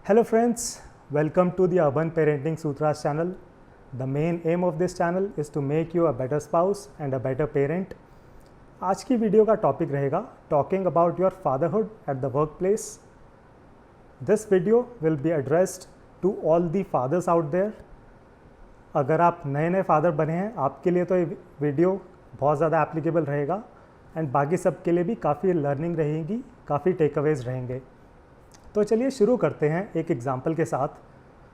Hello friends, welcome to the Urban Parenting Sutras channel. The main aim of this channel is to make you a better spouse and a better parent. आज की video का topic रहेगा talking about your fatherhood at the work place. This video will be addressed to all the fathers out there. अगर आप नए नए father बने हैं आपके लिए तो ये वीडियो बहुत ज़्यादा एप्लीकेबल रहेगा एंड बाकी सब के लिए भी काफ़ी लर्निंग रहेगी, काफ़ी टेकअवेज रहेंगे. तो चलिए शुरू करते हैं एक एग्ज़ाम्पल के साथ.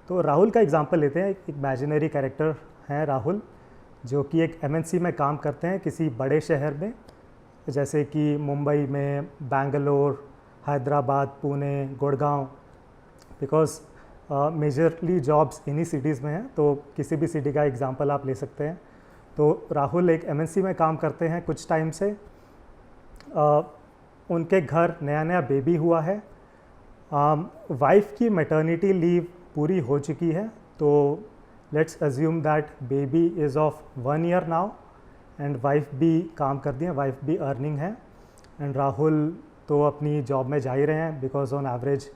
तो राहुल का एग्ज़ाम्पल लेते हैं. एक इमेजिनरी कैरेक्टर हैं राहुल, जो कि एक एमएनसी में काम करते हैं किसी बड़े शहर में, जैसे कि मुंबई में, Bangalore, Hyderabad, Pune, Gurgaon. Because majorly jobs इन्हीं सिटीज़ में हैं, तो किसी भी सिटी का एग्ज़ाम्पल आप ले सकते हैं. तो राहुल एक एमएनसी में काम करते हैं कुछ टाइम से. उनके घर नया नया बेबी हुआ है. वाइफ की मैटरनिटी लीव पूरी हो चुकी है. तो let's assume that baby is of 1 year now and wife भी काम कर दी है, वाइफ भी अर्निंग है. एंड राहुल तो अपनी जॉब में जा ही रहे हैं because on average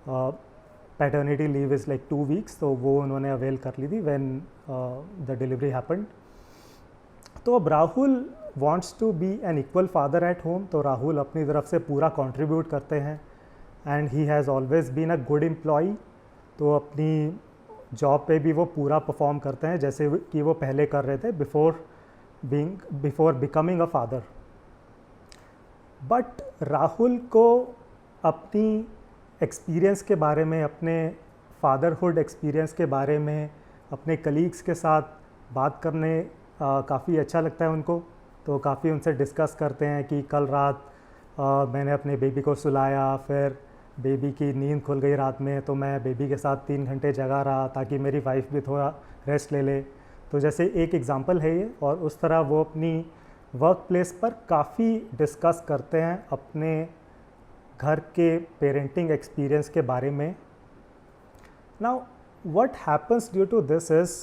paternity leave is like 2 weeks. तो वो उन्होंने अवेल कर ली थी व्हेन द डिलीवरी हैपेंड. तो अब Rahul wants to be an equal father at home. तो राहुल अपनी तरफ से पूरा कंट्रीब्यूट करते हैं and he has always been a good employee. तो अपनी जॉब पे भी वो पूरा परफॉर्म करते हैं जैसे कि वो पहले कर रहे थे before becoming a father. But Rahul को अपनी एक्सपीरियंस के बारे में, अपने फादरहुड एक्सपीरियंस के बारे में अपने कलीग्स के साथ बात करने काफ़ी अच्छा लगता है उनको. तो काफ़ी उनसे डिस्कस करते हैं कि कल रात मैंने अपने बेबी को सुलाया, फिर बेबी की नींद खुल गई रात में, तो मैं बेबी के साथ 3 घंटे जगा रहा ताकि मेरी वाइफ भी थोड़ा रेस्ट ले ले. तो जैसे एक एग्ज़ाम्पल है ये, और उस तरह वो अपनी वर्क प्लेस पर काफ़ी डिस्कस करते हैं अपने घर के पेरेंटिंग एक्सपीरियंस के बारे में. Now what happens due to this is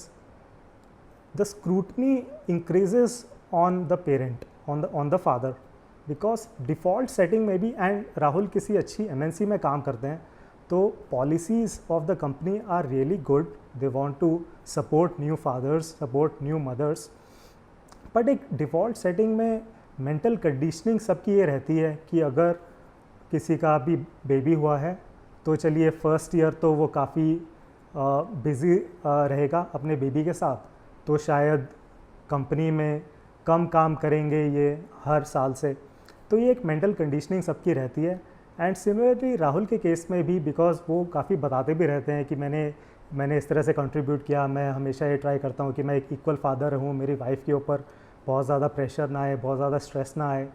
the scrutiny increases on the parent, on the father, because default setting में भी, एंड राहुल किसी अच्छी एमएनसी में काम करते हैं, तो policies of the company are really good. They want to support new fathers, support new mothers. But एक डिफ़ॉल्ट सेटिंग में मेंटल कंडीशनिंग सबकी ये रहती है कि अगर किसी का भी बेबी हुआ है तो चलिए फर्स्ट ईयर तो वो काफ़ी बिज़ी रहेगा अपने बेबी के साथ, तो शायद कंपनी में कम काम करेंगे ये हर साल से. तो ये एक मेंटल कंडीशनिंग सबकी रहती है. एंड सिमिलरली राहुल के केस में भी, बिकॉज वो काफ़ी बताते भी रहते हैं कि मैंने इस तरह से कंट्रीब्यूट किया, मैं हमेशा ये ट्राई करता हूँ कि मैं एक इक्वल फादर रहूँ, मेरी वाइफ के ऊपर बहुत ज़्यादा प्रेशर ना आए, बहुत ज़्यादा स्ट्रेस ना आए.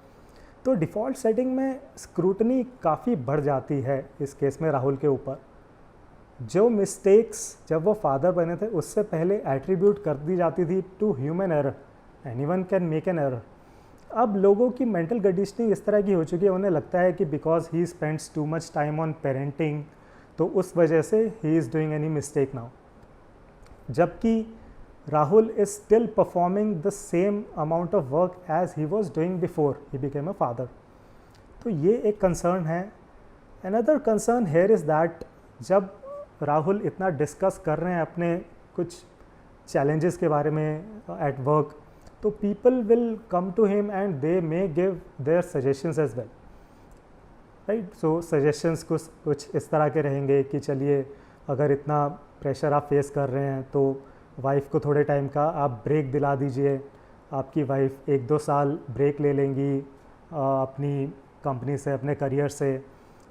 तो डिफ़ॉल्ट सेटिंग में स्क्रूटनी काफ़ी बढ़ जाती है इस केस में राहुल के ऊपर. जो मिस्टेक्स जब वो फादर बने थे उससे पहले एट्रीब्यूट कर दी जाती थी to human error. Anyone can make an error. अब लोगों की मेंटल कंडीशनिंग इस तरह की हो चुकी है, उन्हें लगता है कि because he spends too much time on parenting, तो उस वजह से he is doing any mistake now. जबकि Rahul is still performing the same amount of work as he was doing before he became a father. तो ये एक concern है. Another concern here is that जब राहुल इतना डिस्कस कर रहे हैं अपने कुछ चैलेंजेस के बारे में एट वर्क, तो people will come to him and they may give their suggestions as well, right. So suggestions कुछ इस तरह के रहेंगे कि चलिए अगर इतना प्रेशर आप फेस कर रहे हैं तो वाइफ को थोड़े टाइम का आप ब्रेक दिला दीजिए. आपकी वाइफ 1-2 साल ब्रेक ले लेंगी अपनी कंपनी से, अपने करियर से,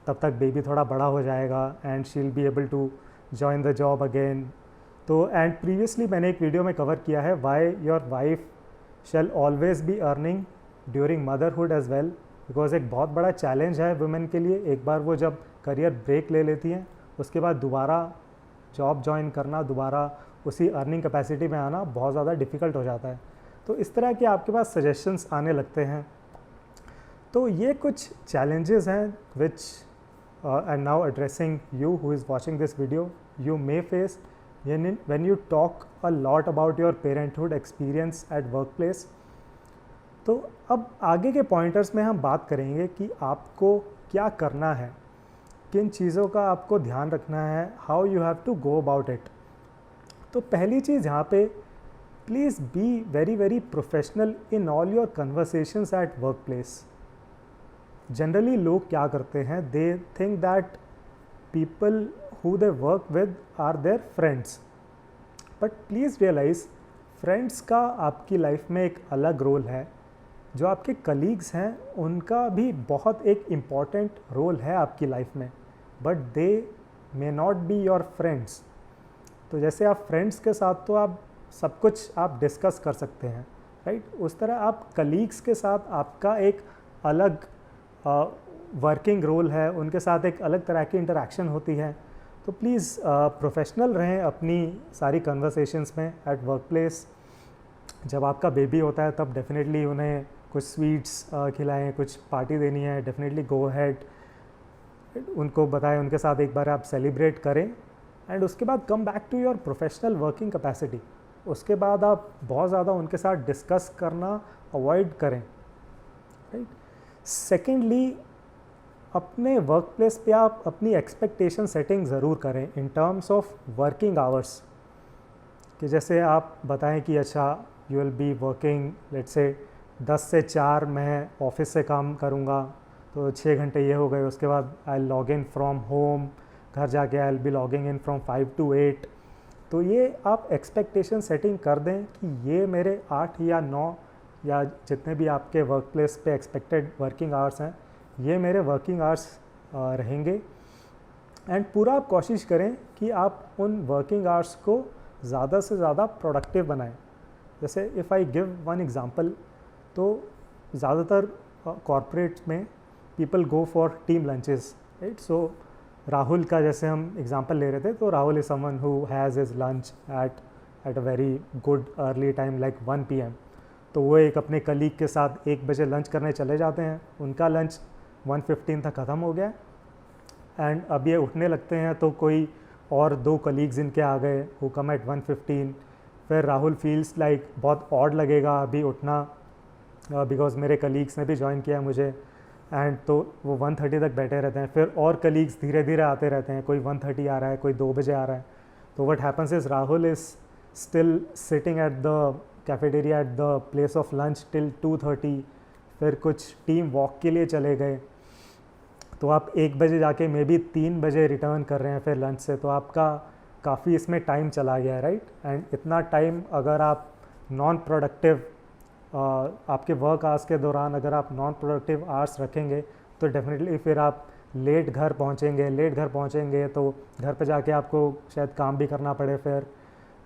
तब तक बेबी थोड़ा बड़ा हो जाएगा and she will be able to join the job again. तो एंड प्रीवियसली मैंने एक वीडियो में कवर किया है why your wife shall always be earning during motherhood as well, because एक बहुत बड़ा चैलेंज है वुमेन के लिए. एक बार वो जब करियर ब्रेक ले लेती हैं उसके बाद दोबारा जॉब ज्वाइन करना, दोबारा उसी अर्निंग कैपेसिटी में आना बहुत ज़्यादा डिफ़िकल्ट हो जाता है. तो इस तरह के आपके पास सजेशंस आने लगते हैं. तो ये कुछ चैलेंजेस हैं which and now addressing you who is watching this video you may face when you talk a lot about your parenthood experience at workplace. तो अब आगे के पॉइंटर्स में हम बात करेंगे कि आपको क्या करना है किन चीज़ों का आपको ध्यान रखना है, how you have to go about it. तो पहली चीज़ यहाँ पे, please be very very professional in all your conversations at work place. Generally लोग क्या करते हैं, they think that people who they work with are their friends, but please realize friends का आपकी लाइफ में एक अलग रोल है। जो आपके कलीग्स हैं उनका भी बहुत एक इम्पॉर्टेंट रोल है आपकी लाइफ में, but they may not be your friends. तो जैसे आप फ्रेंड्स के साथ तो आप सब कुछ आप डिस्कस कर सकते हैं, राइट, उस तरह आप कलीग्स के साथ आपका एक अलग वर्किंग रोल है, उनके साथ एक अलग तरह की इंटरेक्शन होती है। तो प्लीज़ प्रोफेशनल रहें अपनी सारी कन्वर्सेशंस में एट वर्क प्लेस। जब आपका बेबी होता है तब डेफिनेटली उन्हें कुछ स्वीट्स खिलाएं, कुछ पार्टी देनी है, डेफिनेटली गो अहेड, उनको बताएं, उनके साथ एक बार आप सेलिब्रेट करें, एंड उसके बाद come back to your professional working capacity. उसके बाद आप बहुत ज़्यादा उनके साथ डिस्कस करना अवॉइड करें, राइट। सेकेंडली, अपने वर्क प्लेस पे आप अपनी एक्सपेक्टेशन सेटिंग ज़रूर करें in terms of working hours, कि जैसे आप बताएं कि अच्छा you will be working, let's say 10 से 4 मैं ऑफिस से काम करूंगा, तो 6 घंटे ये हो गए। उसके बाद I log in from home, घर जाके I will be logging in from 5 to 8। तो ये आप एक्सपेक्टेशन सेटिंग कर दें कि ये मेरे 8 या 9 या जितने भी आपके वर्क प्लेस पे एक्सपेक्टेड वर्किंग आवर्स हैं, ये मेरे वर्किंग आवर्स रहेंगे। एंड पूरा आप कोशिश करें कि आप उन वर्किंग आवर्स को ज़्यादा से ज़्यादा प्रोडक्टिव बनाएं। जैसे if I give one example, तो ज़्यादातर कॉर्पोरेट में people go for team lunches, right. So Rahul का जैसे हम एग्ज़ाम्पल ले रहे थे, तो Rahul is someone who has his lunch at a very good early time like 1 PM। तो वो एक अपने कलीग के साथ 1 बजे लंच करने चले जाते हैं, उनका लंच 1:15 तक ख़त्म हो गया, एंड अब ये उठने लगते हैं तो कोई और 2 कलीग्स इनके आ गए हु कम एट 1:15। फिर राहुल फील्स लाइक बहुत ऑड लगेगा अभी उठना, बिकॉज मेरे कलीग्स ने भी ज्वाइन किया मुझे, एंड तो वो 1:30 तक बैठे रहते हैं। फिर और कलीग्स धीरे धीरे आते रहते हैं, कोई 1:30 आ रहा है, कोई 2 बजे आ रहा है। तो what happens is Rahul is still sitting at the cafeteria at the place of lunch till 2:30। फिर कुछ टीम वॉक के लिए चले गए, तो आप 1 बजे जाके मे बी 3 बजे रिटर्न कर रहे हैं फिर लंच से, तो आपका काफ़ी इसमें टाइम चला गया है, राइट। एंड इतना टाइम अगर आप नॉन प्रोडक्टिव आपके वर्क आवर्स के दौरान अगर आप नॉन प्रोडक्टिव आवर्स रखेंगे, तो डेफिनेटली फिर आप लेट घर पहुंचेंगे तो घर पे जाके आपको शायद काम भी करना पड़े फिर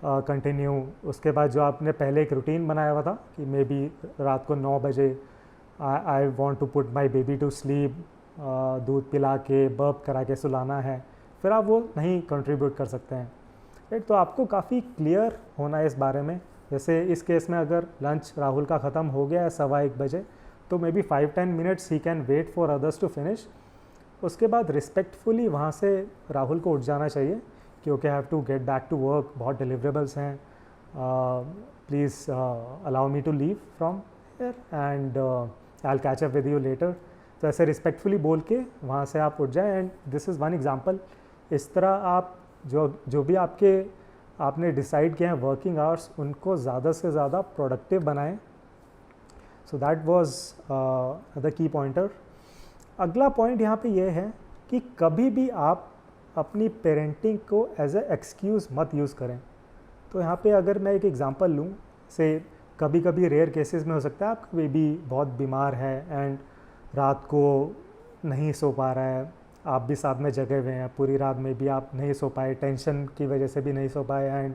कंटिन्यू। उसके बाद जो आपने पहले एक रूटीन बनाया हुआ था कि मे बी रात को 9 बजे I want to put my baby to sleep, दूध पिला के बर्प करा के सुलाना है, फिर आप वो नहीं कंट्रीब्यूट कर सकते हैं, राइट। तो आपको काफ़ी क्लियर होना है इस बारे में। जैसे इस केस में अगर लंच राहुल का ख़त्म हो गया है 1:15 बजे, तो मे बी 5-10 मिनट्स ही can wait for others to finish. उसके बाद रिस्पेक्टफुली वहाँ से राहुल को उठ जाना चाहिए कि okay, have to get back to work, बहुत डिलीवरेबल्स हैं, please allow me to leave from here and I will catch up with you later. तो ऐसे रिस्पेक्टफुली बोल के वहाँ से आप उठ जाएं, and this is one example. इस तरह आप जो भी आपने डिसाइड किया है वर्किंग आवर्स, उनको ज़्यादा से ज़्यादा प्रोडक्टिव बनाएं। So that was the key pointer. अगला पॉइंट यहाँ पे ये है कि कभी भी आप अपनी पेरेंटिंग को एज ए एक्सक्यूज़ मत यूज़ करें। तो यहाँ पे अगर मैं एक एग्जांपल लूँ, से कभी कभी रेयर केसेस में हो सकता है आपका बेबी बहुत बीमार है एंड रात को नहीं सो पा रहा है, आप भी साथ में जगे हुए हैं, पूरी रात में भी आप नहीं सो पाए, टेंशन की वजह से भी नहीं सो पाए, एंड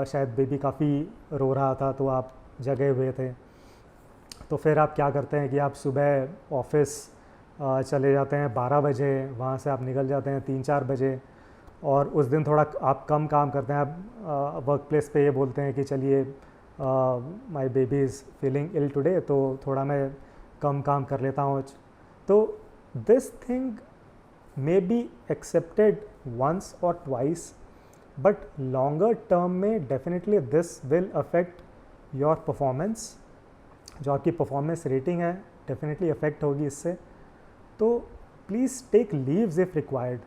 शायद बेबी काफ़ी रो रहा था तो आप जगे हुए थे। तो फिर आप क्या करते हैं कि आप सुबह ऑफिस चले जाते हैं 12 बजे, वहाँ से आप निकल जाते हैं 3-4 बजे, और उस दिन थोड़ा आप कम काम करते हैं। आप वर्क प्लेस पे ये बोलते हैं कि चलिए my baby is feeling ill today, तो थोड़ा मैं कम काम कर लेता हूँ। तो this thing may be accepted once or twice, but longer term में definitely this will affect your performance। जो आपकी परफॉर्मेंस रेटिंग है डेफिनेटली अफेक्ट होगी इससे। तो please take leaves if required.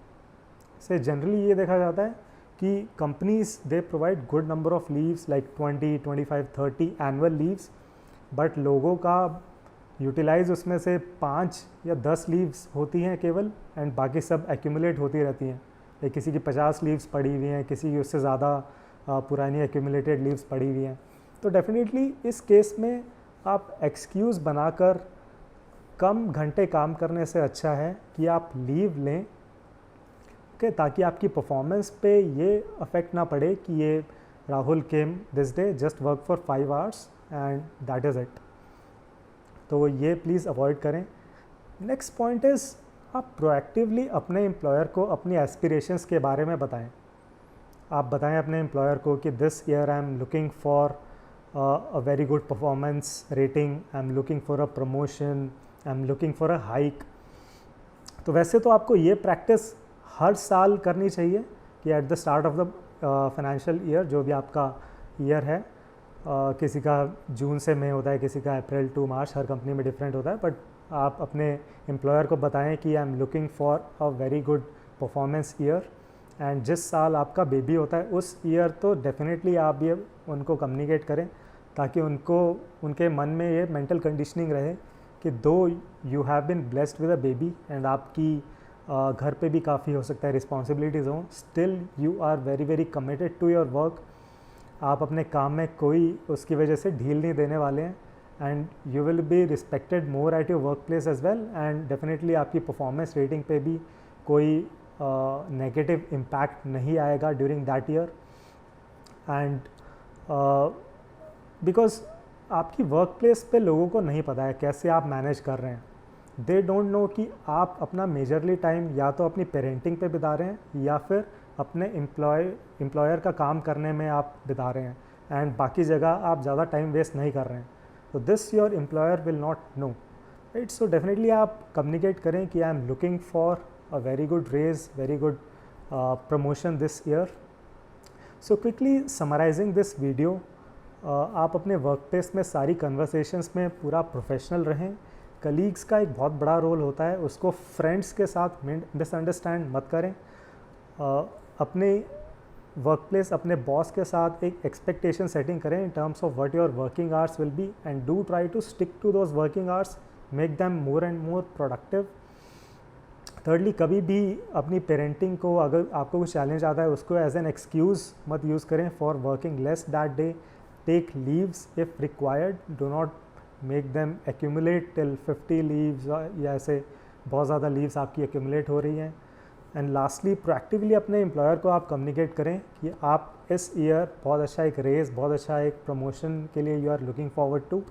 So generally ये देखा जाता है कि companies they provide good number of leaves like 20, 25, 30 annual leaves, but लोगों का यूटिलाइज उसमें से 5 या 10 लीव्स होती हैं केवल, एंड बाकी सब एक्यूमुलेट होती रहती हैं। लाइक किसी की 50 लीव्स पड़ी हुई हैं, किसी की उससे ज़्यादा पुरानी एक्यूमुलेटेड लीव्स पड़ी हुई हैं। तो डेफिनेटली इस केस में आप एक्सक्यूज़ बनाकर कम घंटे काम करने से अच्छा है कि आप लीव लें, ओके, ताकि आपकी परफॉर्मेंस पे ये अफेक्ट ना पड़े कि ये Rahul came this day just work for 5 hours and that is it. तो ये प्लीज़ अवॉइड करें। नेक्स्ट पॉइंट इज़ आप प्रोएक्टिवली अपने एम्प्लॉयर को अपनी एस्पिरेशंस के बारे में बताएं। आप बताएं अपने एम्प्लॉयर को कि this year I am looking for a very good performance rating, I am looking for a promotion, I am looking for a hike. तो वैसे तो आपको ये प्रैक्टिस हर साल करनी चाहिए कि at the start of the financial year, जो भी आपका ईयर है, किसी का जून से मई होता है, किसी का अप्रैल टू मार्च, हर कंपनी में डिफरेंट होता है, बट आप अपने एम्प्लॉयर को बताएं कि I am looking for a very good performance year. And जिस साल आपका बेबी होता है उस ईयर तो डेफिनेटली आप ये उनको कम्युनिकेट करें, ताकि उनके मन में ये मेंटल कंडीशनिंग रहे कि दो you have been blessed with a baby and आपकी घर पे भी काफ़ी हो सकता है रिस्पॉन्सिबिलिटीज़ हों, still you are very very committed to your work. आप अपने काम में कोई उसकी वजह से ढील नहीं देने वाले हैं, and you will be respected more at your work place as well, and definitely आपकी परफॉर्मेंस रेटिंग पे भी कोई नेगेटिव इम्पैक्ट नहीं आएगा during that year. And because आपकी वर्क प्लेस पे लोगों को नहीं पता है कैसे आप मैनेज कर रहे हैं। दे डोंट नो कि आप अपना मेजरली टाइम या तो अपनी पेरेंटिंग पे बिता रहे हैं या फिर अपने एम्प्लॉयर का काम करने में आप बिता रहे हैं, एंड बाकी जगह आप ज़्यादा टाइम वेस्ट नहीं कर रहे हैं। तो this your employer will not know, right. So definitely आप कम्युनिकेट करें कि I am looking for a very good raise, very good promotion this year. So quickly summarizing this video, आप अपने वर्क प्लेस में सारी कन्वर्सेशंस में पूरा professional रहें। कलीग्स का एक बहुत बड़ा रोल होता है, उसको फ्रेंड्स के साथ मिसअंडरस्टैंड मत करें। अपने वर्क प्लेस, अपने बॉस के साथ एक एक्सपेक्टेशन सेटिंग करें in terms of what your working hours will be, and do try to stick to those working hours, make them more and more productive. Thirdly, कभी भी अपनी पेरेंटिंग को, अगर आपको कुछ चैलेंज आता है, उसको एज एन एक्सक्यूज़ मत यूज़ करें for working less that day. Take leaves if required, do not make them accumulate till 50 leaves, या ऐसे बहुत ज़्यादा लीव्स आपकी एक्यूमुलेट हो रही हैं। एंड लास्टली, प्रोएक्टिवली अपने एम्प्लॉयर को आप कम्युनिकेट करें कि आप इस ईयर बहुत अच्छा एक रेस, बहुत अच्छा एक प्रमोशन के लिए you are looking forward to.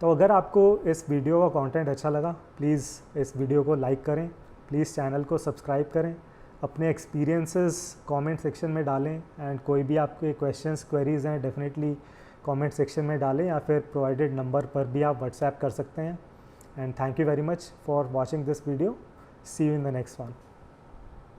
तो अगर आपको इस वीडियो का कंटेंट अच्छा लगा, प्लीज़ इस वीडियो को लाइक करें, प्लीज़ चैनल को सब्सक्राइब करें, अपने एक्सपीरियंसेस कमेंट सेक्शन में डालें, एंड कोई भी आपके क्वेश्चंस, क्वेरीज़ हैं, डेफिनेटली कमेंट सेक्शन में डालें, या फिर प्रोवाइडेड नंबर पर भी आप व्हाट्सएप कर सकते हैं। And thank you very much for watching this video. See you in the next one.